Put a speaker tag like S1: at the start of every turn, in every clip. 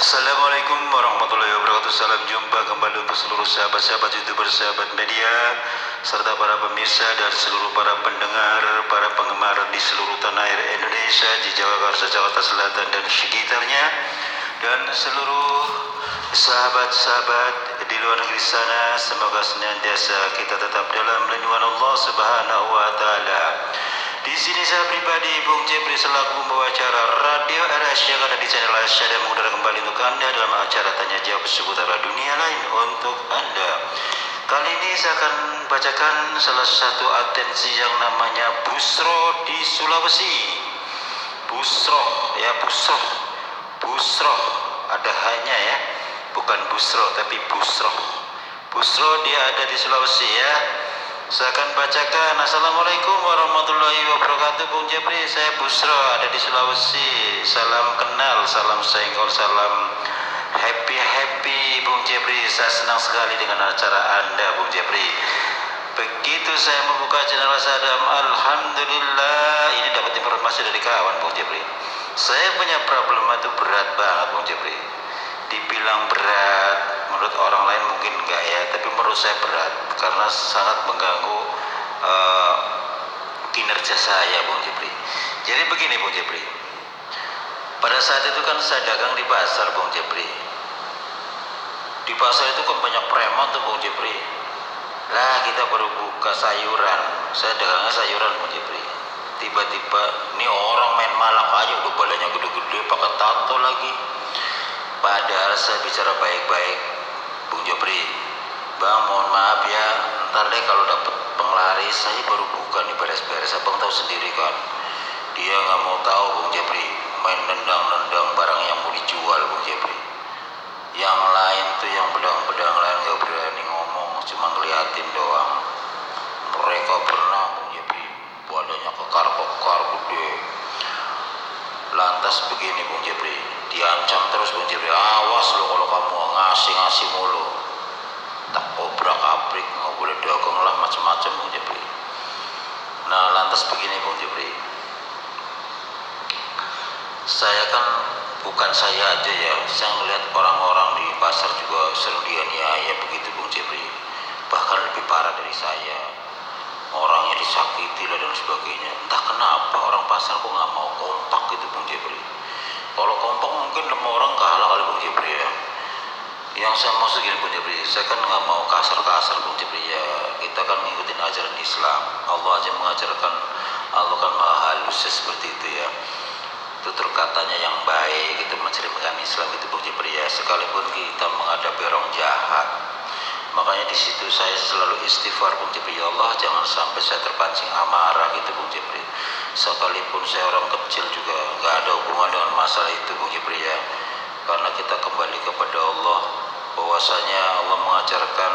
S1: Assalamualaikum warahmatullahi wabarakatuh. Salam jumpa kembali untuk seluruh sahabat-sahabat YouTuber, sahabat media, serta para pemirsa dan seluruh para pendengar, para penggemar di seluruh tanah air Indonesia, di Jakarta, Jakarta Selatan dan sekitarnya, dan seluruh sahabat-sahabat di luar negeri sana. Semoga senantiasa kita tetap dalam lindungan Allah Subhanahu wa taala. Di sini saya pribadi Bung Jepri selaku pembawa acara Radio RS yang ada di channel Asyada mengudara kembali untuk Anda dalam acara tanya jawab seputar dunia lain untuk Anda. Kali ini saya akan bacakan salah satu atensi yang namanya Busro di Sulawesi. Busro ya, Busro ada hanya ya, bukan Busro tapi Busro. Busro dia ada di Sulawesi ya. Saya akan bacakan. Assalamualaikum warahmatullahi wabarakatuh. Bung Jepri, saya Busro, ada di Sulawesi. Salam kenal, salam senggol, salam happy Bung Jepri. Saya senang sekali dengan acara Anda Bung Jepri. Begitu saya membuka channel Sadam, alhamdulillah ini dapat informasi dari kawan Bung Jepri. Saya punya problema itu berat banget Bung Jepri. Dibilang berat, menurut orang lain mungkin enggak ya, tapi menurut saya berat karena sangat mengganggu kinerja saya Bung Jepri. Jadi begini Bung Jepri, pada saat itu kan saya dagang di pasar Bung Jepri. Di pasar itu kan banyak preman tuh Bung Jepri. Lah kita baru buka sayuran, saya dagangnya sayuran Bung Jepri. Tiba-tiba ini orang main malak aja udah badannya gede-gede pakai tato lagi. Padahal saya bicara baik-baik Bung Jepri, Bang mohon maaf ya, ntar deh kalau dapat penglaris, saya baru buka nih beres-beres, abang tahu sendiri kan. Dia nggak mau tahu Bung Jepri, main nendang-nendang barang yang mau dijual Bung Jepri. Yang lain tuh yang pedang-pedang lain nggak berani ngomong, cuma ngeliatin doang. Mereka pernah Bung Jepri, badannya kekar-kekar gede. Lantas begini Bung Jepri, diancam terus Bung Jepri, awas lo kalau kamu ngasih mulu, tak obrak abrik, nggak boleh dagang lah macam-macam Bung Jepri. Nah lantas begini Bung Jepri, saya kan bukan saya aja ya, saya ngeliat orang-orang di pasar juga sering dianiaya begitu Bung Jepri, bahkan lebih parah dari saya, orangnya disakiti lah dan sebagainya. Entah kenapa orang pasar kok nggak mau kompak gitu Bung Jepri. Kalau kompak mungkin 5 orang kalah kali Bung Jepri ya. Yang saya mau segini Bung Jepri, saya kan nggak mau kasar-kasar Bung Jepri ya. Kita kan ngikutin ajaran Islam. Allah aja mengajarkan, Allah kan maha halus seperti itu ya. Tutur katanya yang baik, itu mencerminkan Islam itu Bung Jepri ya. Sekalipun kita menghadapi orang jahat, makanya di situ saya selalu istighfar Bung Jepri, ya Allah jangan sampai saya terpancing amarah gitu Bung Jepri. Sekalipun saya orang kecil juga nggak ada hubungan dengan masalah itu Bung Jepri ya, karena kita kembali kepada Allah, bahwasanya Allah mengajarkan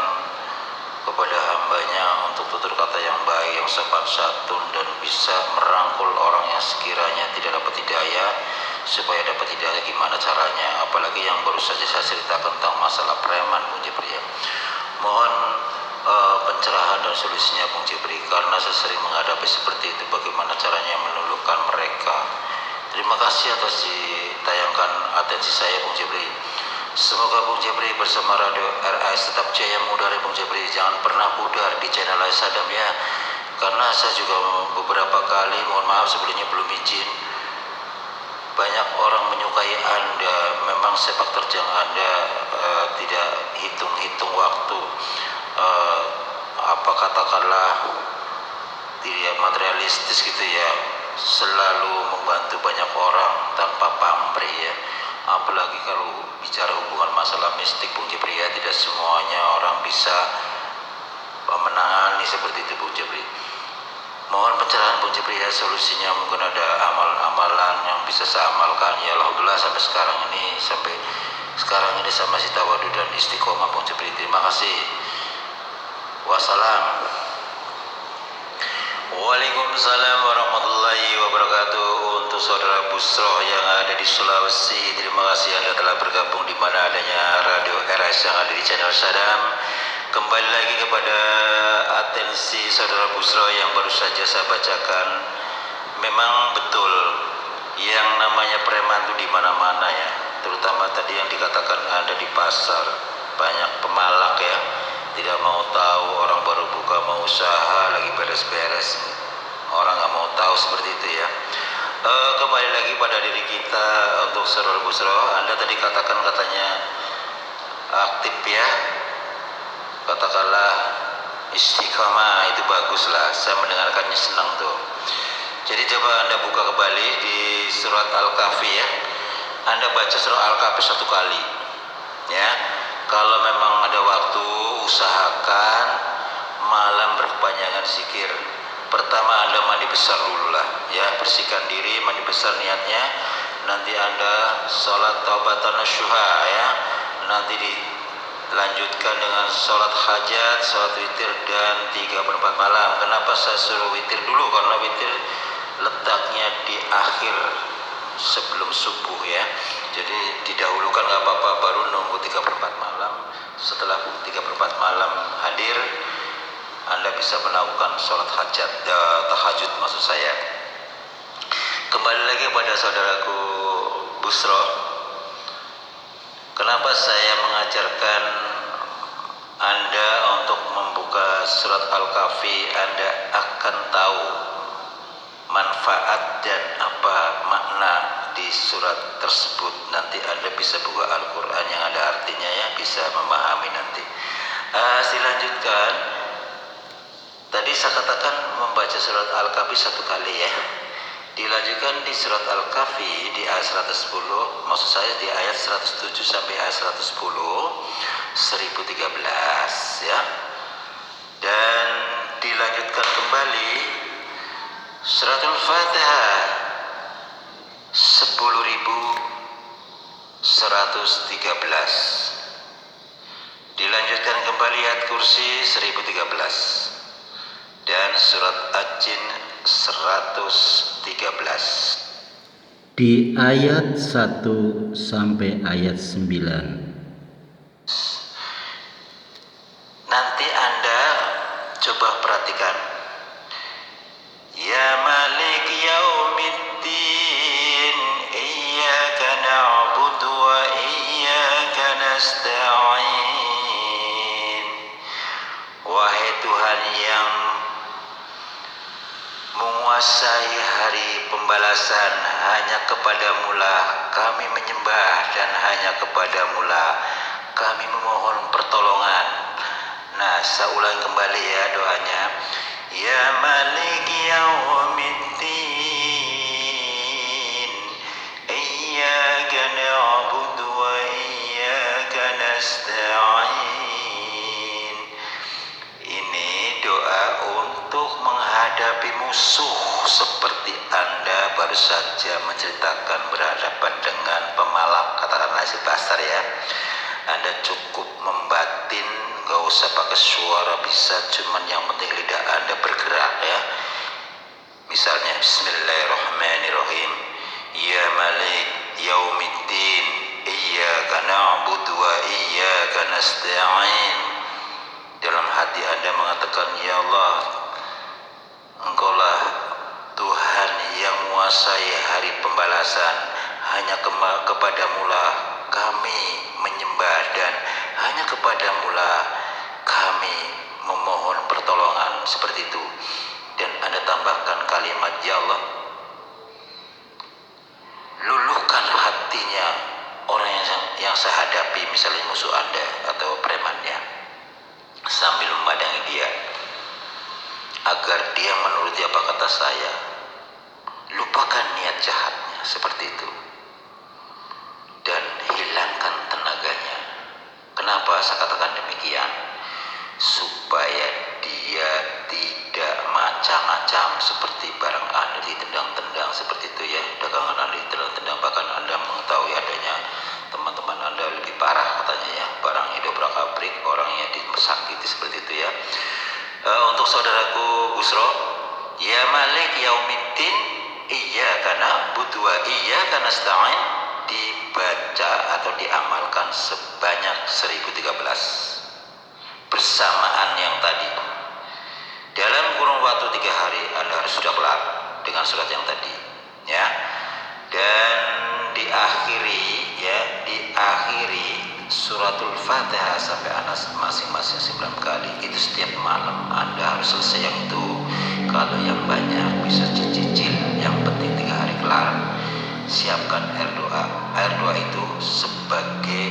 S1: kepada hambanya untuk tutur kata yang baik, yang sopan santun, dan bisa merangkul orang yang sekiranya tidak dapat hidayah supaya dapat hidayah. Gimana caranya? Apalagi yang baru saja saya ceritakan tentang masalah preman Bung Jepri ya. Mohon pencerahan dan solusinya Bung Jepri, karena saya sering menghadapi seperti itu. Bagaimana caranya meluluhkan mereka? Terima kasih atas ditayangkan atensi saya Bung Jepri. Semoga Bung Jepri bersama Radio RS tetap jaya mengudara Bung Jepri. Jangan pernah pudar di channel Sadam ya, karena saya juga beberapa kali, mohon maaf sebelumnya belum izin, banyak orang menyukai Anda. Memang sepak terjang Anda tidak hitung-hitung waktu, apa katakanlah tidak materialistis gitu ya, selalu membantu banyak orang tanpa pamrih ya. Apalagi kalau bicara hubungan masalah mistik Bung Jepri ya, tidak semuanya orang bisa menangani seperti itu Bung Jepri. Mohon pencerahan Bung Jepri ya, solusinya mungkin ada amal-amalan yang bisa saya amalkan ya. Alhamdulillah sampai sekarang ini saya masih tawadu dan istiqomah Bung Jepri. Terima kasih. Wassalam. Waalaikumsalam warahmatullahi wabarakatuh. Untuk saudara Busro yang ada di Sulawesi, terima kasih Anda telah bergabung di mana adanya Radio RS yang ada di channel Sadam. Kembali lagi kepada atensi saudara Busro yang baru saja saya bacakan. Memang betul yang namanya preman itu di mana-mana ya. terutama tadi yang dikatakan ada di pasar, banyak pemalak ya, tidak mau tahu, orang baru buka mau usaha lagi beres-beres, orang nggak mau tahu seperti itu ya. Kembali lagi pada diri kita untuk Saudara Busro, Anda tadi katakan katanya aktif ya, katakanlah istiqamah, itu baguslah, saya mendengarkannya senang tuh. Jadi coba Anda buka kembali di surat Al-Kahfi ya, Anda baca surat Al-Kahfi 1 kali ya. Kalau memang ada waktu, usahakan malam berkepanjangan zikir. Pertama Anda mandi besar dulu lah ya, bersihkan diri, mandi besar niatnya. Nanti Anda sholat taubatan nasuha ya, nanti dilanjutkan dengan sholat hajat, sholat witir, dan 3/4 malam. Kenapa saya suruh witir dulu? Karena witir letaknya di akhir sebelum subuh ya, jadi didahulukan nggak apa-apa, baru nunggu 3/4 malam. Setelah 3/4 malam hadir, Anda bisa melakukan sholat hajat, tahajud maksud saya. Kembali lagi pada saudaraku Busro, kenapa saya mengajarkan Anda untuk membuka surat Al-Kahfi? Anda akan tahu manfaat dan apa makna di surat tersebut. Nanti Anda bisa buka Al-Quran yang ada artinya ya, bisa memahami nanti. Dilanjutkan, tadi saya katakan membaca surat Al-Kahfi 1 kali ya. Dilanjutkan di surat Al-Kahfi di ayat 110, maksud saya di ayat 107 sampai ayat 110, 1013 ya. Dan dilanjutkan kembali Suratul Fatihah 10.113. Dilanjutkan kembali ayat kursi 1013 dan surat Ad-Jin 113. Di ayat 1 sampai ayat 9. Nanti Anda coba perhatikan. Ya Malik Yaumiddin, Iyyaka na'budu wa iyyaka nasta'in. Wahai Tuhan yang menguasai hari pembalasan, hanya kepadamu-lah kami menyembah dan hanya kepadamu-lah kami memohon pertolongan. Nah, saya ulangi kembali ya doanya. Ya Malik Yaumiddin, Iyyaka na'budu wa iyyaka nasta'in. Ini doa untuk menghadapi musuh seperti Anda baru saja menceritakan berhadapan dengan pemalak, katakanlah si pasar ya. Anda cukup membatin, gak usah pakai suara, bisa, cuman yang penting lidah Anda bergerak ya. Misalnya Bismillahirrahmanirrahim. Ya Malik Yaumiddin, Iyyaka na'budu wa iyyaka nasta'in. Dalam hati Anda mengatakan, ya Allah, Engkaulah Tuhan yang menguasai hari pembalasan, hanya kepadamu-lah kami menyembah dan hanya kepadamu-lah kami memohon pertolongan, seperti itu. Dan Anda tambahkan kalimat, ya Allah, luluhkan hatinya orang yang saya hadapi, misalnya musuh Anda atau premannya, sambil memandangi dia, agar dia menuruti apa kata saya. Lupakan niat jahatnya, seperti itu, dan hilangkan tenaganya. Kenapa saya katakan demikian? Supaya dia tidak macam-macam seperti barang Anda ditendang-tendang, seperti itu ya, dagangan Anda ditendang-tendang. Bahkan Anda mengetahui adanya teman-teman Anda lebih parah katanya ya, barangnya dobrak-abrik, orangnya disakiti, seperti itu ya. Untuk saudaraku Busro, ya Malik Yaumiddin, Iyyaka na'budu wa iyyaka nasta'in, dibaca atau diamalkan sebanyak 1013 bersamaan yang tadi. Dalam kurun waktu 3 hari Anda harus sudah kelar dengan surat yang tadi ya. Dan diakhiri ya diakhiri suratul Fatihah sampai anas masing-masing 9 kali. Itu setiap malam Anda harus selesai yang itu. Kalau yang banyak bisa cicil, yang penting 3 hari kelar. Siapkan air doa. Air doa itu sebagai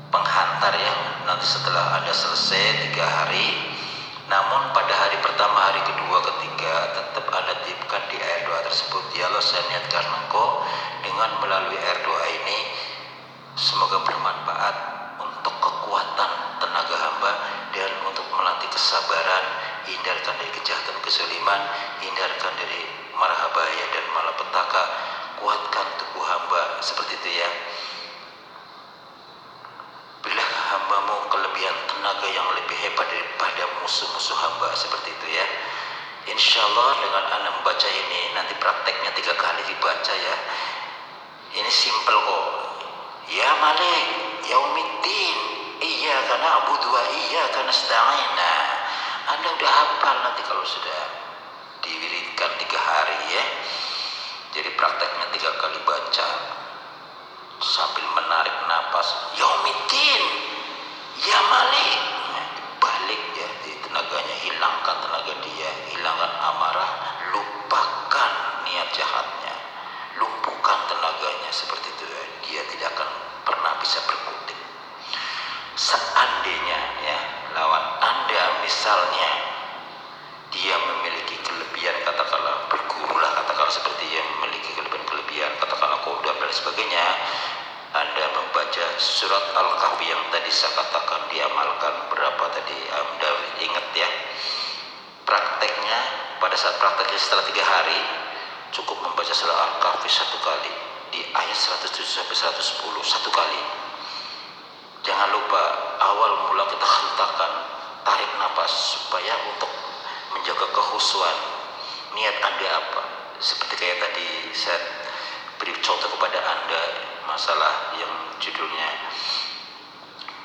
S1: penghantar yang nanti setelah Anda selesai 3 hari. Namun pada hari pertama, hari kedua, ketiga tetap Anda tiupkan di air doa tersebut, ya Allah, saya niatkan Engkau dengan melalui air doa ini, semoga bermanfaat untuk kekuatan tenaga hamba dan untuk melatih kesabaran, hindarkan dari kejahatan, kezaliman, hindarkan dari mara bahaya dan malapetaka, kuatkan tubuh hamba, seperti itu ya. Bila hambamu kelebihan tenaga yang lebih hebat daripada musuh-musuh hamba, seperti itu ya. Insya Allah dengan Anda membaca ini, nanti prakteknya 3 kali dibaca ya. Ini simple kok. Ya Malik Yaumiddin, iyyaka na'budu wa iyyaka nasta'in. Nah, Anda udah hafal nanti kalau sudah diwiridkan 3 hari ya. Jadi prakteknya 3 kali baca sambil menarik napas, Yaumiddin, ya Malik. Nah, balik ya, di tenaganya, hilangkan tenaga dia, hilangkan amarah, lupakan niat jahatnya, lumpuhkan tenaganya, seperti itu ya. Dia tidak akan pernah bisa berkutik. Seandainya ya lawan Anda misalnya dia memiliki kelebihan, katakanlah bergurulah, katakanlah seperti yang memiliki kelebihan, katakanlah kodam dan sebagainya, Anda membaca surat Al-Kahfi yang tadi saya katakan, diamalkan berapa tadi, Anda ingat ya. Prakteknya, pada saat prakteknya setelah 3 hari cukup membaca surat Al-Kahfi 1 kali, di ayat 107 sampai 110 1 kali. Jangan lupa awal mula kita hentakan, tarik nafas supaya untuk menjaga kehusuan. Niat Anda apa? Seperti kayak tadi saya beri contoh kepada Anda masalah yang judulnya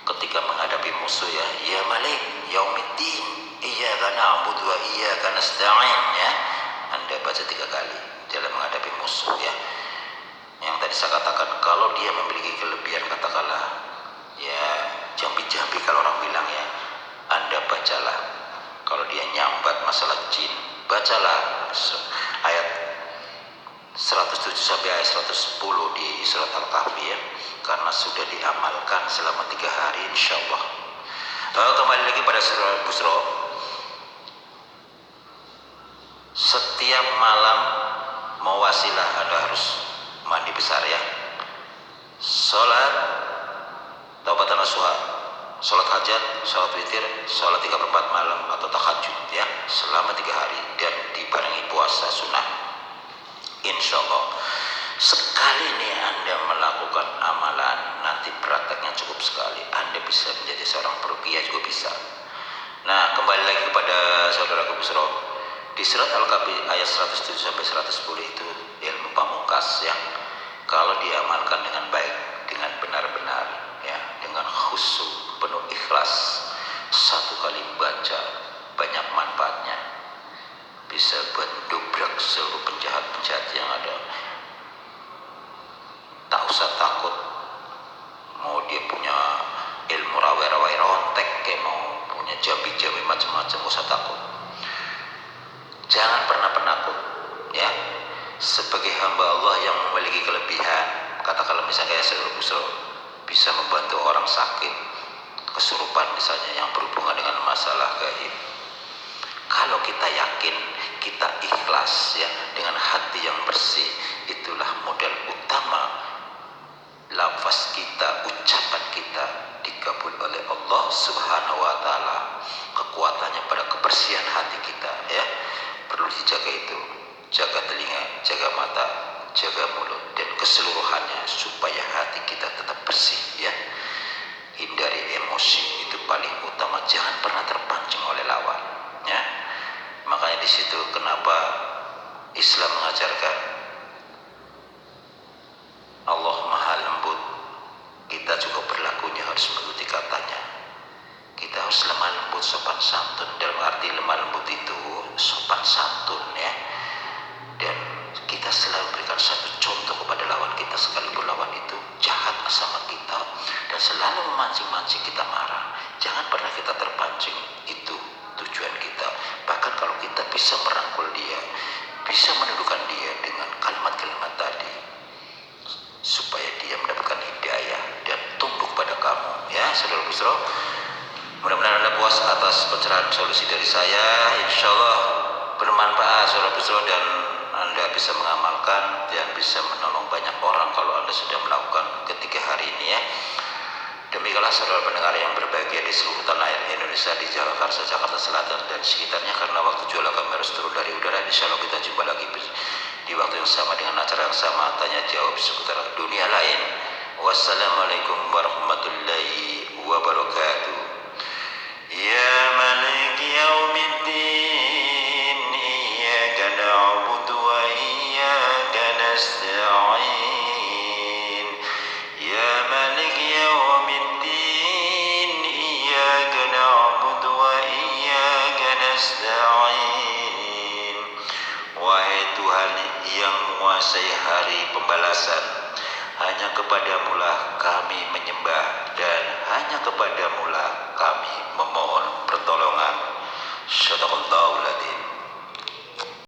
S1: ketika menghadapi musuh ya, ya Malik Yaumiddin, iyyaka na'budu wa iyyaka nasta'in ya. Anda baca 3 kali dalam menghadapi musuh ya. Yang tadi saya katakan, kalau dia memiliki kelebihan, katakanlah ya jambi-jambi kalau orang bilang ya, Anda bacalah. Kalau dia nyambat masalah jin, bacalah ayat 107 sampai ayat 110 di surat Al-Kahfi ya, karena sudah diamalkan selama 3 hari insya Allah. Kembali lagi pada surah Al-Busra. Setiap malam mau wasilah Anda harus mandi besar ya, sholat taubatan nasuha, sholat hajat, sholat witir, sholat 3/4 malam atau tahajud ya, selama 3 hari dan dibarengi puasa sunnah. Insya Allah sekali nih Anda melakukan amalan, nanti prakteknya cukup sekali, Anda bisa menjadi seorang peruqyah juga bisa. Nah, kembali lagi kepada saudaraku Busro, di surat Al-Kahfi ayat 107 sampai 110 itu ilmu pamungkas ya. Kalau diamalkan dengan baik, dengan benar-benar ya, dengan khusyuk, penuh ikhlas, 1 kali baca banyak manfaatnya, bisa mendobrak seluruh penjahat-penjahat yang ada. Tak usah takut mau dia punya ilmu rawai-rawai rontek, kayak mau punya jambi-jambi macam-macam, gak usah takut. Jangan pernah penakut ya. Sebagai hamba Allah yang memiliki kelebihan, katakanlah misalnya kayak seluruh Busro, bisa membantu orang sakit, kesurupan misalnya, yang berhubungan dengan masalah gaib. Kalau kita yakin, kita ikhlas ya, dengan hati yang bersih, itulah modal utama lafaz kita, ucapan kita dikabul oleh Allah Subhanahu wa taala. Kekuatannya pada kebersihan hati kita ya. Perlu dijaga itu. Jaga telinga, jaga mata, jaga mulut dan keseluruhannya supaya hati kita tetap bersih ya. Hindari emosi, itu paling utama, jangan pernah terpancing oleh lawan ya. Makanya di situ kenapa Islam mengajarkan Allah Maha Lembut, kita juga berlakunya harus mengikuti katanya. Kita harus lemah lembut, sopan santun. Dalam arti lemah lembut itu sopan santun ya. Dan kita selalu berikan satu contoh kepada lawan kita, sekalipun lawan itu jahat sama kita dan selalu memancing-mancing kita marah. Jangan pernah kita terpancing, itu tujuan kita. Bahkan kalau kita bisa merangkul dia, bisa menundukkan dia dengan kalimat-kalimat tadi, supaya dia mendapatkan hidayah dan tunduk pada kamu, ya saudara busro. Mudah-mudahan Anda puas atas pencerahan solusi dari saya. Insya Allah bermanfaat saudara busro, dan Anda bisa mengamalkan dan bisa menolong banyak orang kalau Anda sudah melakukan ketiga hari ini, ya. Demikianlah saudara pendengar yang berbahagia di seluruh tanah air Indonesia, di Jakarta, Jakarta Selatan dan sekitarnya. Karena waktu jualan kami harus turun dari udara, insya Allah kita jumpa lagi di waktu yang sama dengan acara yang sama, tanya jawab seputar dunia lain. Wassalamualaikum warahmatullahi wabarakatuh. Ya Malik Yaumiddin, iyyaka na'budu wa iyyaka nasta'in. Ya Malik Yaumiddin, iyyaka na'budu wa iyyaka nasta'in. Wahai Tuhan yang menguasai hari pembalasan, hanya kepadamulah kami menyembah dan hanya kepadamulah kami memohon.